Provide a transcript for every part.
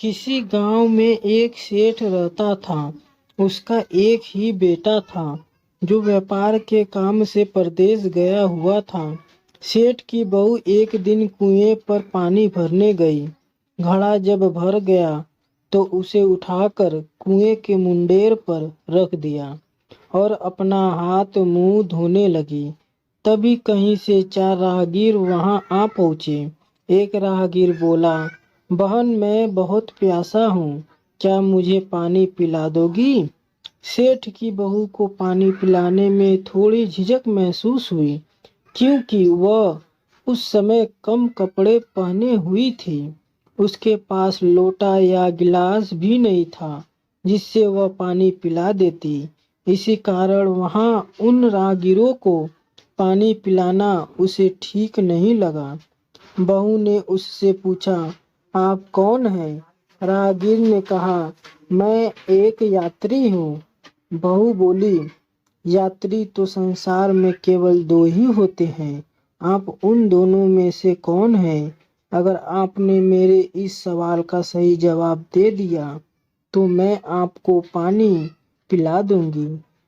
किसी गांव में एक सेठ रहता था। उसका एक ही बेटा था जो व्यापार के काम से परदेश गया हुआ था। सेठ की बहू एक दिन कुएं पर पानी भरने गई। घड़ा जब भर गया तो उसे उठाकर कुएं के मुंडेर पर रख दिया और अपना हाथ मुंह धोने लगी। तभी कहीं से 4 राहगीर वहां आ पहुंचे। एक राहगीर बोला, बहन मैं बहुत प्यासा हूँ, क्या मुझे पानी पिला दोगी? सेठ की बहू को पानी पिलाने में थोड़ी झिझक महसूस हुई, क्योंकि वह उस समय कम कपड़े पहने हुई थी। उसके पास लोटा या गिलास भी नहीं था जिससे वह पानी पिला देती। इसी कारण वहां उन राहगीरों को पानी पिलाना उसे ठीक नहीं लगा। बहू ने उससे पूछा, आप कौन हैं? राहगीर ने कहा, मैं एक यात्री हूँ। बहू बोली, यात्री तो संसार में केवल 2 ही होते हैं। आप उन दोनों में से कौन हैं? अगर आपने मेरे इस सवाल का सही जवाब दे दिया तो मैं आपको पानी पिला दूंगी,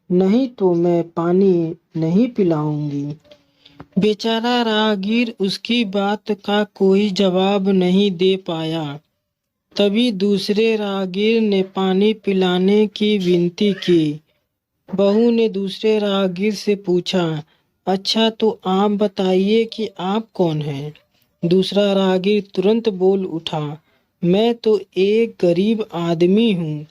नहीं तो मैं पानी नहीं पिलाऊंगी। बेचारा राहगीर उसकी बात का कोई जवाब नहीं दे पाया। तभी दूसरे राहगीर ने पानी पिलाने की विनती की। बहू ने दूसरे राहगीर से पूछा, अच्छा तो आप बताइए कि आप कौन हैं? दूसरा राहगीर तुरंत बोल उठा, मैं तो एक गरीब आदमी हूँ।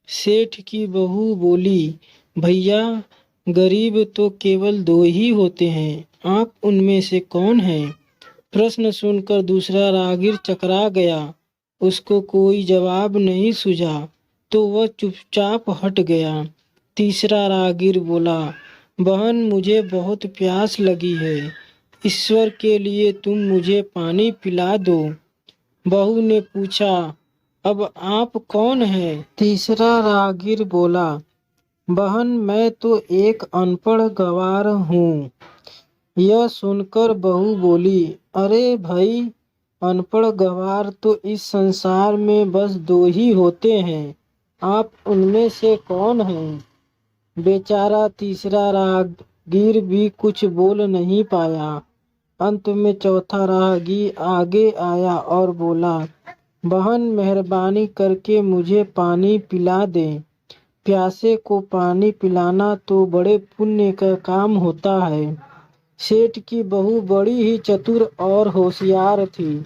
सेठ की बहू बोली, भैया गरीब तो केवल 2 ही होते हैं, आप उनमें से कौन हैं? प्रश्न सुनकर दूसरा राहगीर चकरा गया। उसको कोई जवाब नहीं सूझा तो वह चुपचाप हट गया। तीसरा राहगीर बोला, बहन मुझे बहुत प्यास लगी है, ईश्वर के लिए तुम मुझे पानी पिला दो। बहू ने पूछा, अब आप कौन हैं? तीसरा राहगीर बोला, बहन मैं तो एक अनपढ़ गवार हूँ। यह सुनकर बहू बोली, अरे भाई, अनपढ़ गवार तो इस संसार में बस 2 ही होते हैं, आप उनमें से कौन हैं? बेचारा तीसरा राहगीर भी कुछ बोल नहीं पाया। अंत में चौथा राहगीर आगे आया और बोला, बहन मेहरबानी करके मुझे पानी पिला दें। प्यासे को पानी पिलाना तो बड़े पुण्य का काम होता है। सेठ की बहू बड़ी ही चतुर और होशियार थी।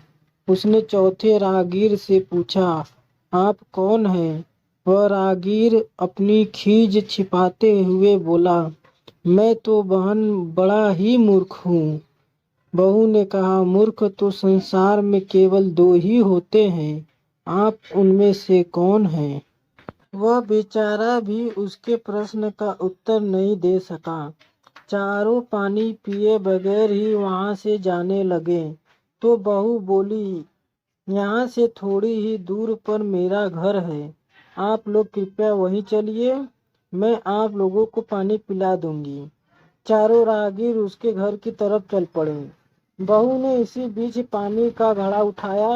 उसने चौथे राहगीर से पूछा, आप कौन हैं? वह राहगीर अपनी खीज छिपाते हुए बोला, मैं तो बहन बड़ा ही मूर्ख हूँ। बहू ने कहा, मूर्ख तो संसार में केवल 2 ही होते हैं, आप उनमें से कौन हैं? वह बेचारा भी उसके प्रश्न का उत्तर नहीं दे सका। चारों पानी पिए बगैर ही वहां से जाने लगे। तो बहू बोली, यहाँ से थोड़ी ही दूर पर मेरा घर है, आप लोग कृपया वहीं चलिए, मैं आप लोगों को पानी पिला दूंगी। चारों राहगीर उसके घर की तरफ चल पड़े। बहू ने इसी बीच पानी का घड़ा उठाया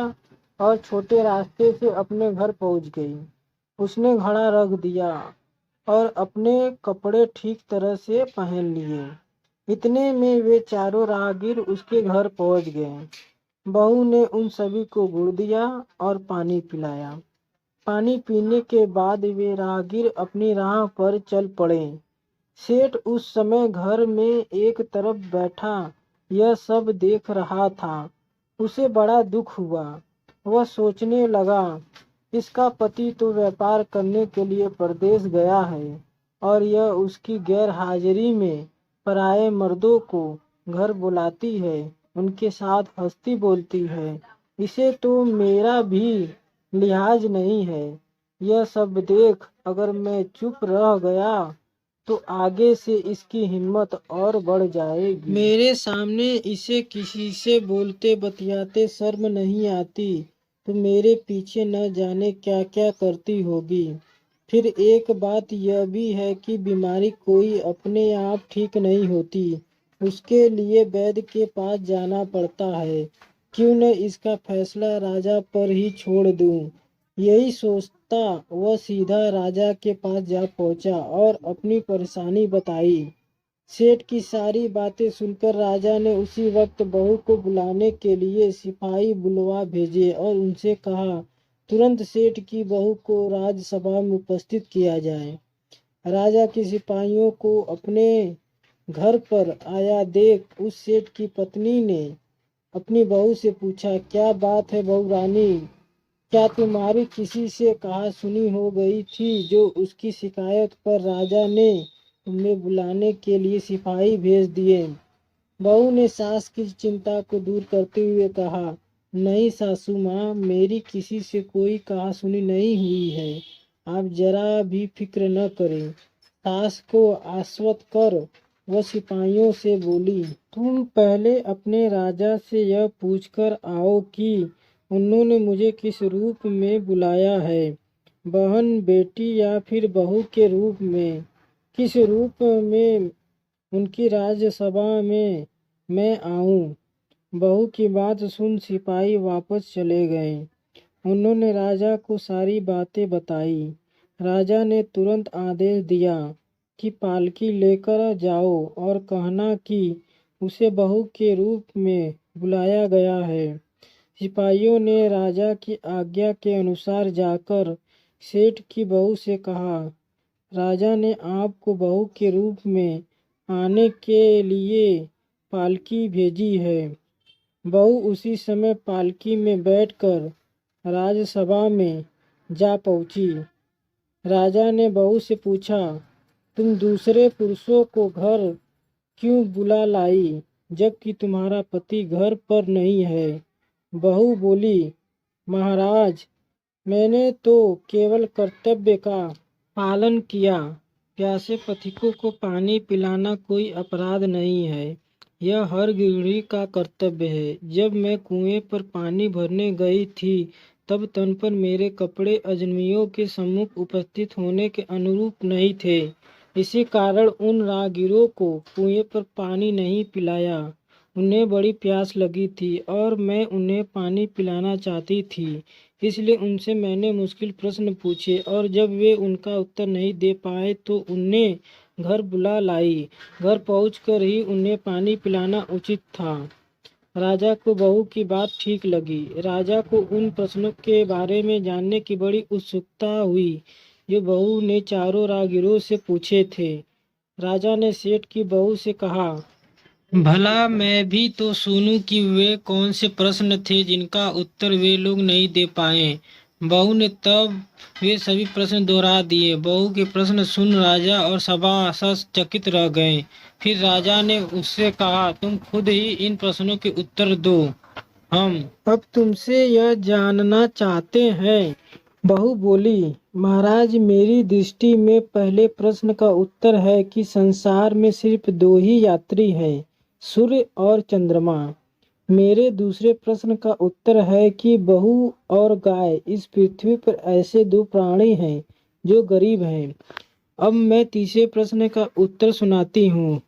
और छोटे रास्ते से अपने घर पहुंच गई। उसने घड़ा रख दिया और अपने कपड़े ठीक तरह से पहन लिए। इतने में वे चारों राहगीर उसके घर पहुंच गए। बहू ने उन सभी को गुड़ दिया और पानी पिलाया। पानी पीने के बाद वे राहगीर अपनी राह पर चल पड़े। सेठ उस समय घर में एक तरफ बैठा यह सब देख रहा था। उसे बड़ा दुख हुआ। वह सोचने लगा, इसका पति तो व्यापार करने के लिए परदेश गया है और यह उसकी गैर हाजिरी में पराये मर्दों को घर बुलाती है, उनके साथ हंसती बोलती है। इसे तो मेरा भी लिहाज नहीं है। यह सब देख अगर मैं चुप रह गया तो आगे से इसकी हिम्मत और बढ़ जाएगी। मेरे सामने इसे किसी से बोलते बतियाते शर्म नहीं आती तो मेरे पीछे न जाने क्या क्या करती होगी। फिर एक बात यह भी है कि बीमारी कोई अपने आप ठीक नहीं होती, उसके लिए वैद्य के पास जाना पड़ता है। क्यों न इसका फैसला राजा पर ही छोड़ दूं। यही सोचता वह सीधा राजा के पास जा पहुंचा और अपनी परेशानी बताई। सेठ की सारी बातें सुनकर राजा ने उसी वक्त बहू को बुलाने के लिए सिपाही बुलवा भेजे और उनसे कहा तुरंत सेठ की बहू को राजसभा में उपस्थित किया जाए। राजा के सिपाहियों को अपने घर पर आया देख उस सेठ की पत्नी ने अपनी बहू से पूछा, क्या बात है बहू रानी, क्या तुम्हारी किसी से कहा सुनी हो गई थी जो उसकी शिकायत पर राजा ने तुम्हें बुलाने के लिए सिपाही भेज दिए। बहू ने सास की चिंता को दूर करते हुए कहा, नहीं सासू माँ, मेरी किसी से कोई कहा सुनी नहीं हुई है, आप जरा भी फिक्र न करें। सास को आश्वस्त कर वह सिपाहियों से बोली, तुम पहले अपने राजा से यह पूछकर आओ कि उन्होंने मुझे किस रूप में बुलाया है, बहन, बेटी या फिर बहू के रूप में। किस रूप में उनकी राज्यसभा में मैं आऊं। बहू की बात सुन सिपाही वापस चले गए। उन्होंने राजा को सारी बातें बताई। राजा ने तुरंत आदेश दिया कि पालकी लेकर जाओ और कहना कि उसे बहू के रूप में बुलाया गया है। सिपाहियों ने राजा की आज्ञा के अनुसार जाकर सेठ की बहू से कहा, राजा ने आपको बहू के रूप में आने के लिए पालकी भेजी है। बहू उसी समय पालकी में बैठकर राजसभा में जा पहुंची। राजा ने बहू से पूछा, तुम दूसरे पुरुषों को घर क्यों बुला लाई जबकि तुम्हारा पति घर पर नहीं है। बहू बोली, महाराज, मैंने तो केवल कर्तव्य का पालन किया। प्यासे पथिकों को पानी पिलाना कोई अपराध नहीं है, यह हर गृहिणी का कर्तव्य है। जब मैं कुएं पर पानी भरने गई थी तब तन पर मेरे कपड़े अजनबियों के सम्मुख उपस्थित होने के अनुरूप नहीं थे। इसी कारण उन राहगीरों को कुएं पर पानी नहीं पिलाया। उन्हें बड़ी प्यास लगी थी और मैं उन्हें पानी पिलाना चाहती थी, इसलिए उनसे मैंने मुश्किल प्रश्न पूछे और जब वे उनका उत्तर नहीं दे पाए तो उन्हें घर बुला लाई। घर पहुंचकर ही उन्हें पानी पिलाना उचित था। राजा को बहू की बात ठीक लगी। राजा को उन प्रश्नों के बारे में जानने की बड़ी उत्सुकता हुई जो बहू ने चारों राहगीरों से पूछे थे। राजा ने सेठ की बहू से कहा, भला मैं भी तो सुनूं कि वे कौन से प्रश्न थे जिनका उत्तर वे लोग नहीं दे पाए। बहू ने तब वे सभी प्रश्न दोहरा दिए। बहू के प्रश्न सुन राजा और सभासद चकित रह गए। फिर राजा ने उससे कहा, तुम खुद ही इन प्रश्नों के उत्तर दो, हम अब तुमसे यह जानना चाहते हैं। बहू बोली, महाराज, मेरी दृष्टि में पहले प्रश्न का उत्तर है कि संसार में सिर्फ दो ही यात्री हैं, सूर्य और चंद्रमा। मेरे दूसरे प्रश्न का उत्तर है कि बहू और गाय इस पृथ्वी पर ऐसे दो प्राणी हैं जो गरीब हैं। अब मैं तीसरे प्रश्न का उत्तर सुनाती हूँ।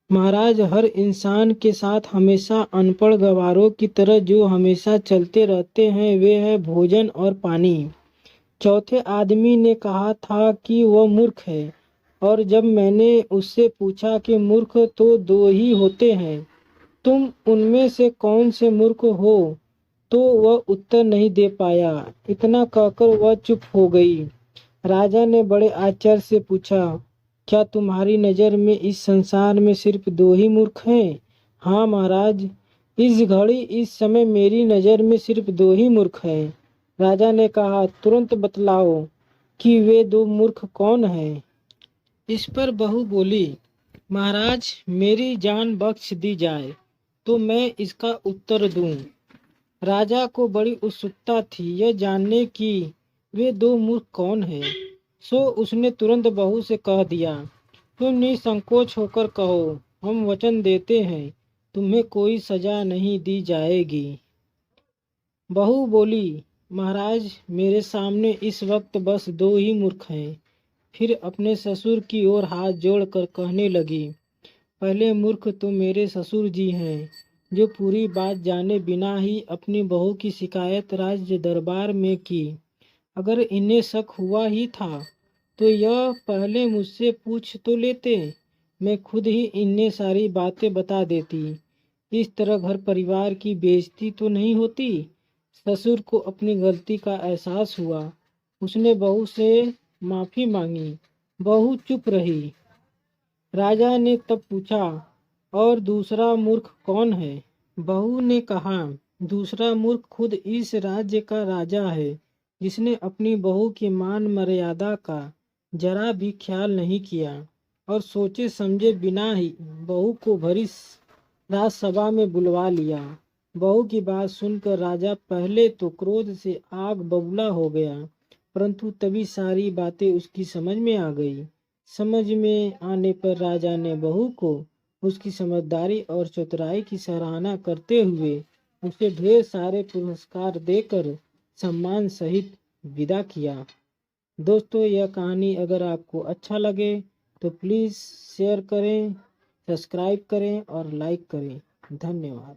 महाराज, हर इंसान के साथ हमेशा अनपढ़ गवारों की तरह जो हमेशा चलते रहते हैं वे है भोजन और पानी। चौथे आदमी ने कहा था कि वह मूर्ख है और जब मैंने उससे पूछा कि मूर्ख तो दो ही होते हैं, तुम उनमें से कौन से मूर्ख हो, तो वह उत्तर नहीं दे पाया। इतना कहकर वह चुप हो गई। राजा ने बड़े आश्चर्य से पूछा, क्या तुम्हारी नज़र में इस संसार में सिर्फ दो ही मूर्ख हैं? हाँ महाराज, इस घड़ी इस समय मेरी नज़र में सिर्फ दो ही मूर्ख हैं। राजा ने कहा, तुरंत बतलाओ कि वे दो मूर्ख कौन हैं। इस पर बहू बोली, महाराज, मेरी जान बख्श दी जाए तो मैं इसका उत्तर दूं। राजा को बड़ी उत्सुकता थी यह जानने की वे दो मूर्ख कौन हैं, सो उसने तुरंत बहू से कह दिया, तुम निसंकोच होकर कहो, हम वचन देते हैं तुम्हें कोई सजा नहीं दी जाएगी। बहू बोली, महाराज, मेरे सामने इस वक्त बस दो ही मूर्ख हैं। फिर अपने ससुर की ओर हाथ जोड़कर कहने लगी, पहले मूर्ख तो मेरे ससुर जी हैं जो पूरी बात जाने बिना ही अपनी बहू की शिकायत राज्य दरबार में की। अगर इन्हें शक हुआ ही था तो यह पहले मुझसे पूछ तो लेते, मैं खुद ही इन्हें सारी बातें बता देती। इस तरह घर परिवार की बेइज्जती तो नहीं होती। ससुर को अपनी गलती का एहसास हुआ। उसने बहू से माफी मांगी। बहू चुप रही। राजा ने तब पूछा, और दूसरा मूर्ख कौन है? बहू ने कहा, दूसरा मूर्ख खुद इस राज्य का राजा है, जिसने अपनी बहू की मान मर्यादा का जरा भी ख्याल नहीं किया और सोचे समझे बिना ही बहू को भरी राजसभा में बुलवा लिया। बहू की बात सुनकर राजा पहले तो क्रोध से आग बबूला हो गया, परंतु तभी सारी बातें उसकी समझ में आ गई। समझ में आने पर राजा ने बहू को उसकी समझदारी और चतुराई की सराहना करते हुए उसे ढेर सारे पुरस्कार देकर सम्मान सहित विदा किया। दोस्तों, यह कहानी अगर आपको अच्छा लगे तो प्लीज़ शेयर करें, सब्सक्राइब करें और लाइक करें। धन्यवाद।